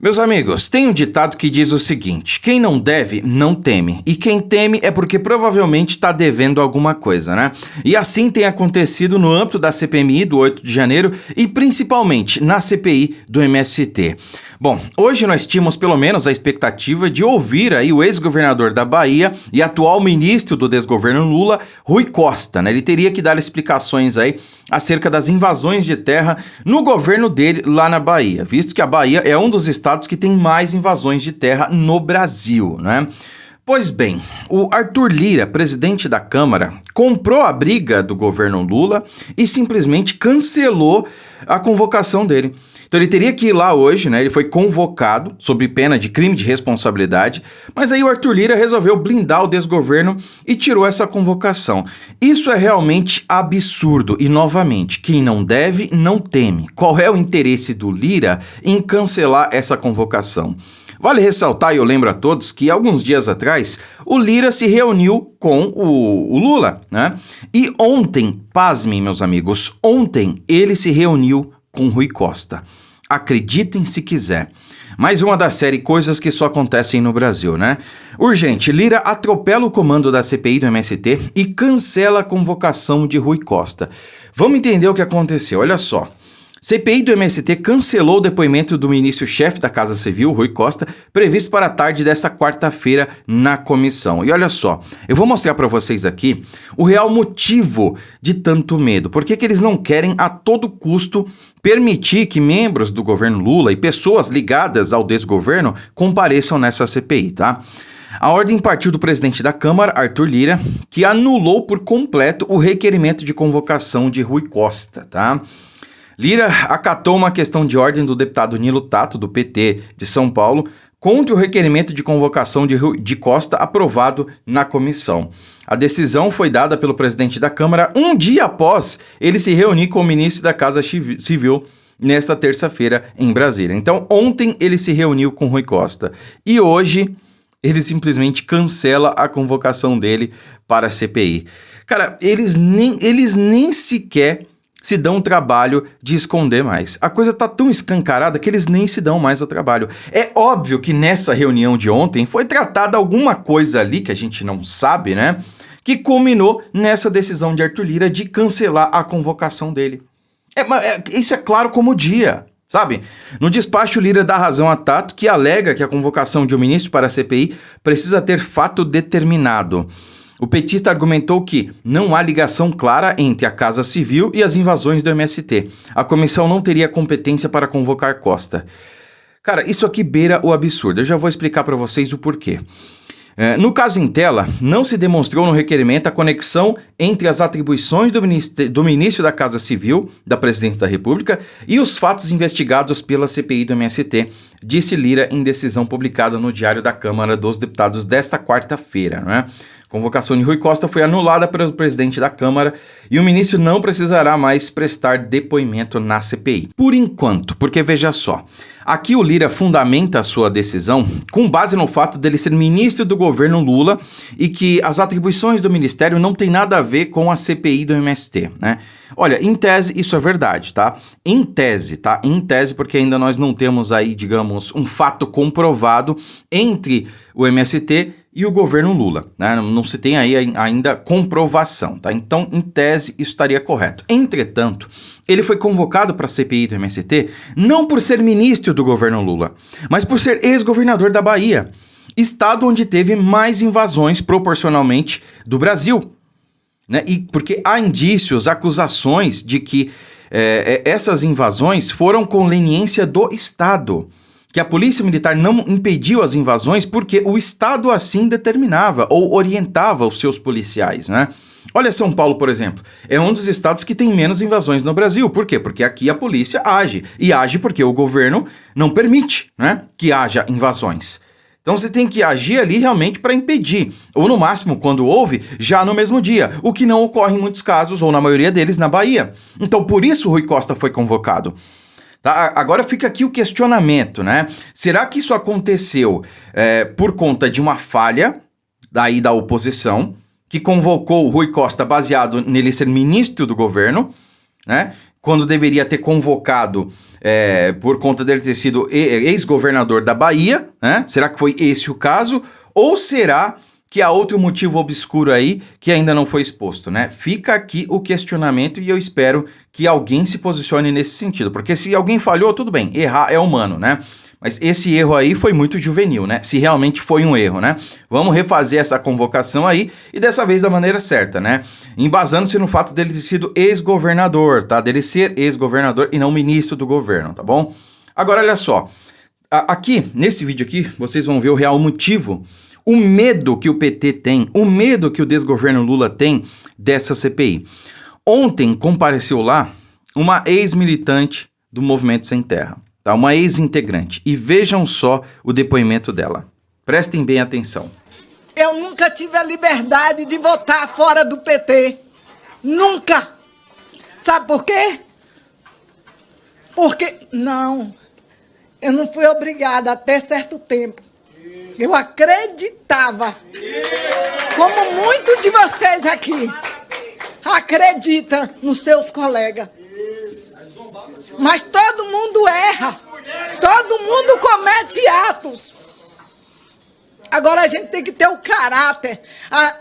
Meus amigos, tem um ditado que diz o seguinte: quem não deve, não teme. E quem teme é porque provavelmente está devendo alguma coisa, né? E assim tem acontecido no âmbito da CPMI do 8 de janeiro e principalmente na CPI do MST. Bom, hoje nós tínhamos pelo menos a expectativa de ouvir aí o ex-governador da Bahia e atual ministro do desgoverno Lula, Rui Costa, né? Ele teria que dar explicações aí acerca das invasões de terra no governo dele lá na Bahia, visto que a Bahia é um dos estados que tem mais invasões de terra no Brasil, né? Pois bem, o Arthur Lira, presidente da Câmara, comprou a briga do governo Lula e simplesmente cancelou a convocação dele. Então ele teria que ir lá hoje, né? Ele foi convocado sob pena de crime de responsabilidade, mas aí o Arthur Lira resolveu blindar o desgoverno e tirou essa convocação. Isso é realmente absurdo e, novamente, quem não deve, não teme. Qual é o interesse do Lira em cancelar essa convocação? Vale ressaltar, e eu lembro a todos, que alguns dias atrás o Lira se reuniu com o Lula, né? E ontem, pasmem meus amigos, ontem ele se reuniu com Rui Costa. Acreditem se quiser. Mais uma da série Coisas que só acontecem no Brasil, né? Urgente, Lira atropela o comando da CPI do MST e cancela a convocação de Rui Costa. Vamos entender o que aconteceu, olha só. CPI do MST cancelou o depoimento do ministro-chefe da Casa Civil, Rui Costa, previsto para a tarde desta quarta-feira na comissão. E olha só, eu vou mostrar para vocês aqui o real motivo de tanto medo. Por que eles não querem a todo custo permitir que membros do governo Lula e pessoas ligadas ao desgoverno compareçam nessa CPI, tá? A ordem partiu do presidente da Câmara, Arthur Lira, que anulou por completo o requerimento de convocação de Rui Costa, tá? Lira acatou uma questão de ordem do deputado Nilo Tato, do PT de São Paulo, contra o requerimento de convocação de Costa aprovado na comissão. A decisão foi dada pelo presidente da Câmara um dia após ele se reunir com o ministro da Casa Civil nesta terça-feira em Brasília. Então, ontem ele se reuniu com Rui Costa e hoje ele simplesmente cancela a convocação dele para a CPI. Cara, eles nem sequer se dão o trabalho de esconder mais. A coisa tá tão escancarada que eles nem se dão mais o trabalho. É óbvio que nessa reunião de ontem foi tratada alguma coisa ali que a gente não sabe, né? Que culminou nessa decisão de Arthur Lira de cancelar a convocação dele. Isso é claro como o dia, sabe? No despacho, Lira dá razão a Tato, que alega que a convocação de um ministro para a CPI precisa ter fato determinado. O petista argumentou que não há ligação clara entre a Casa Civil e as invasões do MST. A comissão não teria competência para convocar Costa. Cara, isso aqui beira o absurdo. Eu já vou explicar para vocês o porquê. No caso em tela, não se demonstrou no requerimento a conexão entre as atribuições do ministro da Casa Civil, da Presidência da República, e os fatos investigados pela CPI do MST, disse Lira em decisão publicada no Diário da Câmara dos Deputados desta quarta-feira, né? A convocação de Rui Costa foi anulada pelo presidente da Câmara e o ministro não precisará mais prestar depoimento na CPI. Por enquanto, porque veja só, aqui o Lira fundamenta a sua decisão com base no fato dele ser ministro do governo Lula e que as atribuições do ministério não têm nada a ver com a CPI do MST, né? Olha, em tese isso é verdade, tá? Em tese, tá? Em tese, porque ainda nós não temos aí, digamos, um fato comprovado entre o MST e o governo Lula, né? Não se tem aí ainda comprovação, tá? Então, em tese, isso estaria correto. Entretanto, ele foi convocado para a CPI do MST não por ser ministro do governo Lula, mas por ser ex-governador da Bahia, estado onde teve mais invasões proporcionalmente do Brasil, né? E porque há indícios, acusações de que essas invasões foram com leniência do Estado, que a polícia militar não impediu as invasões porque o Estado assim determinava ou orientava os seus policiais, né? Olha, São Paulo, por exemplo, é um dos estados que tem menos invasões no Brasil. Por quê? Porque aqui a polícia age, e age porque o governo não permite, né, que haja invasões. Então você tem que agir ali realmente para impedir, ou no máximo, quando houve, já no mesmo dia, o que não ocorre em muitos casos, ou na maioria deles, na Bahia. Então por isso o Rui Costa foi convocado. Tá? Agora fica aqui o questionamento, né? Será que isso aconteceu por conta de uma falha daí da oposição, que convocou o Rui Costa baseado nele ser ministro do governo, né? quando deveria ter convocado por conta dele ter sido ex-governador da Bahia, né? Será que foi esse o caso? Ou será que há outro motivo obscuro aí que ainda não foi exposto, né? Fica aqui o questionamento e eu espero que alguém se posicione nesse sentido, porque se alguém falhou, tudo bem, errar é humano, né? Mas esse erro aí foi muito juvenil, né? Se realmente foi um erro, né? Vamos refazer essa convocação aí e dessa vez da maneira certa, né? Embasando-se no fato dele ter sido ex-governador, tá? Dele ser ex-governador e não ministro do governo, tá bom? Agora, olha só. Aqui, nesse vídeo aqui, vocês vão ver o real motivo, o medo que o PT tem, o medo que o desgoverno Lula tem dessa CPI. Ontem compareceu lá uma ex-militante do Movimento Sem Terra. Tá, uma ex-integrante. E vejam só o depoimento dela. Prestem bem atenção. Eu nunca tive a liberdade de votar fora do PT. Nunca. Sabe por quê? Porque, não, eu não fui obrigada até certo tempo. Eu acreditava, como muitos de vocês aqui acreditam nos seus colegas. Mas todo mundo erra, todo mundo comete atos. Agora a gente tem que ter o caráter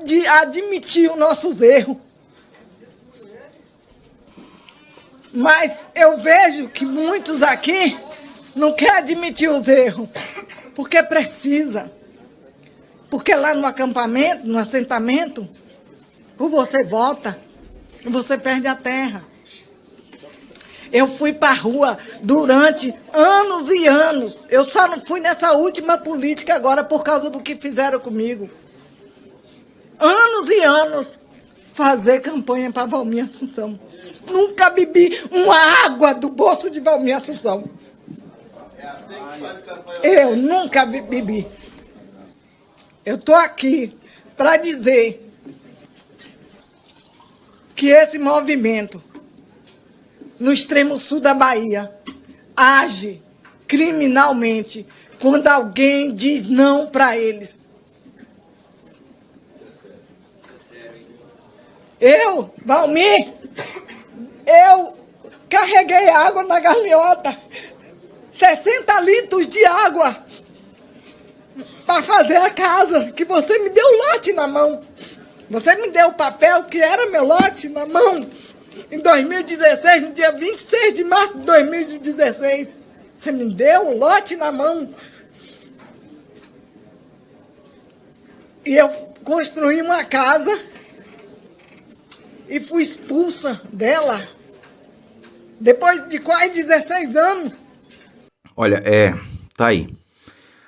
de admitir os nossos erros. Mas eu vejo que muitos aqui não querem admitir os erros, porque precisa. Porque lá no acampamento, no assentamento, ou você vota, ou você perde a terra. Eu fui para a rua durante anos e anos. Eu só não fui nessa última política agora por causa do que fizeram comigo. Anos e anos fazer campanha para Valmir Assunção. Nunca bebi uma água do bolso de Valmir Assunção. Eu nunca bebi. Eu estou aqui para dizer que esse movimento no extremo sul da Bahia age criminalmente quando alguém diz não para eles. Eu, Valmir, eu carreguei água na galinhota, 60 litros de água para fazer a casa, que você me deu lote na mão. Você me deu o papel que era meu lote na mão. Em 2016, no dia 26 de março de 2016, você me deu um lote na mão. E eu construí uma casa e fui expulsa dela depois de quase 16 anos. Olha, tá aí.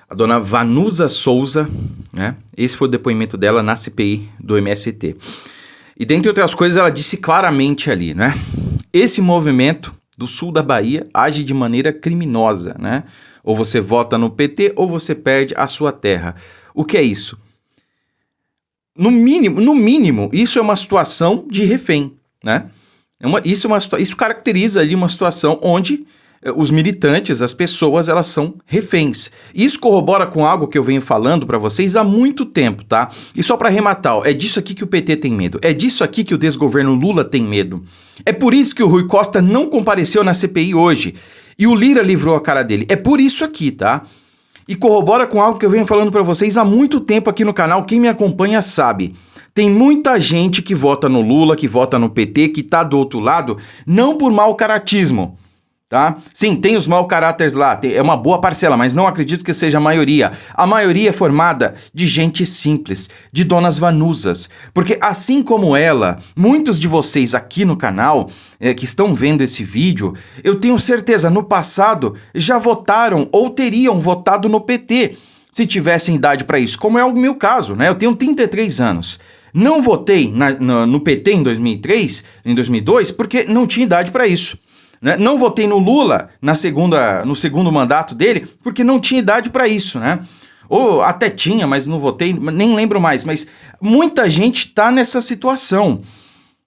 A dona Vanusa Souza, né? Esse foi o depoimento dela na CPI do MST. E, dentre outras coisas, ela disse claramente ali, né? Esse movimento do sul da Bahia age de maneira criminosa, né? Ou você vota no PT ou você perde a sua terra. O que é isso? No mínimo, isso é uma situação de refém, né? Isso caracteriza ali uma situação onde os militantes, as pessoas, elas são reféns. Isso corrobora com algo que eu venho falando para vocês há muito tempo, tá? E só para arrematar, é disso aqui que o PT tem medo. É disso aqui que o desgoverno Lula tem medo. É por isso que o Rui Costa não compareceu na CPI hoje. E o Lira livrou a cara dele. É por isso aqui, tá? E corrobora com algo que eu venho falando para vocês há muito tempo aqui no canal. Quem me acompanha sabe. Tem muita gente que vota no Lula, que vota no PT, que tá do outro lado, não por mau caratismo. Tá? Sim, tem os mau caráteres lá, é uma boa parcela, mas não acredito que seja a maioria. A maioria é formada de gente simples, de donas Vanusas. Porque assim como ela, muitos de vocês aqui no canal, que estão vendo esse vídeo, eu tenho certeza, no passado, já votaram ou teriam votado no PT, se tivessem idade para isso, como é o meu caso, né? Eu tenho 33 anos. Não votei no PT em 2003, em 2002, porque não tinha idade para isso. Né? Não votei no Lula no segundo mandato dele, porque não tinha idade para isso, né? Ou até tinha, mas não votei, nem lembro mais. Mas muita gente está nessa situação,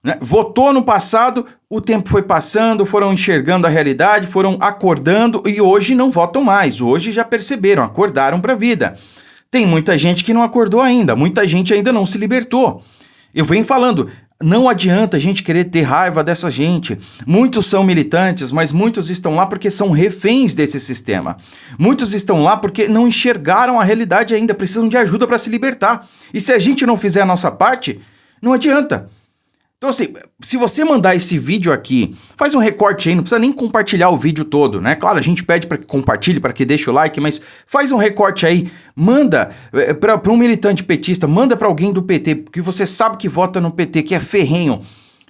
né? Votou no passado, o tempo foi passando, foram enxergando a realidade, foram acordando e hoje não votam mais. Hoje já perceberam, acordaram para a vida. Tem muita gente que não acordou ainda, muita gente ainda não se libertou. Eu venho falando, não adianta a gente querer ter raiva dessa gente. Muitos são militantes, mas muitos estão lá porque são reféns desse sistema. Muitos estão lá porque não enxergaram a realidade ainda, precisam de ajuda para se libertar. E se a gente não fizer a nossa parte, não adianta. Então assim, se você mandar esse vídeo aqui, faz um recorte aí, não precisa nem compartilhar o vídeo todo, né? Claro, a gente pede para que compartilhe, para que deixe o like, mas faz um recorte aí, manda para um militante petista, manda para alguém do PT, que você sabe que vota no PT, que é ferrenho.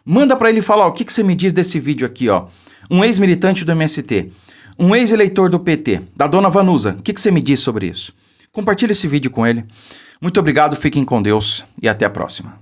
Manda para ele falar, ó, o que você me diz desse vídeo aqui, ó? Um ex-militante do MST, um ex-eleitor do PT, da dona Vanusa, o que você me diz sobre isso? Compartilha esse vídeo com ele. Muito obrigado, fiquem com Deus e até a próxima.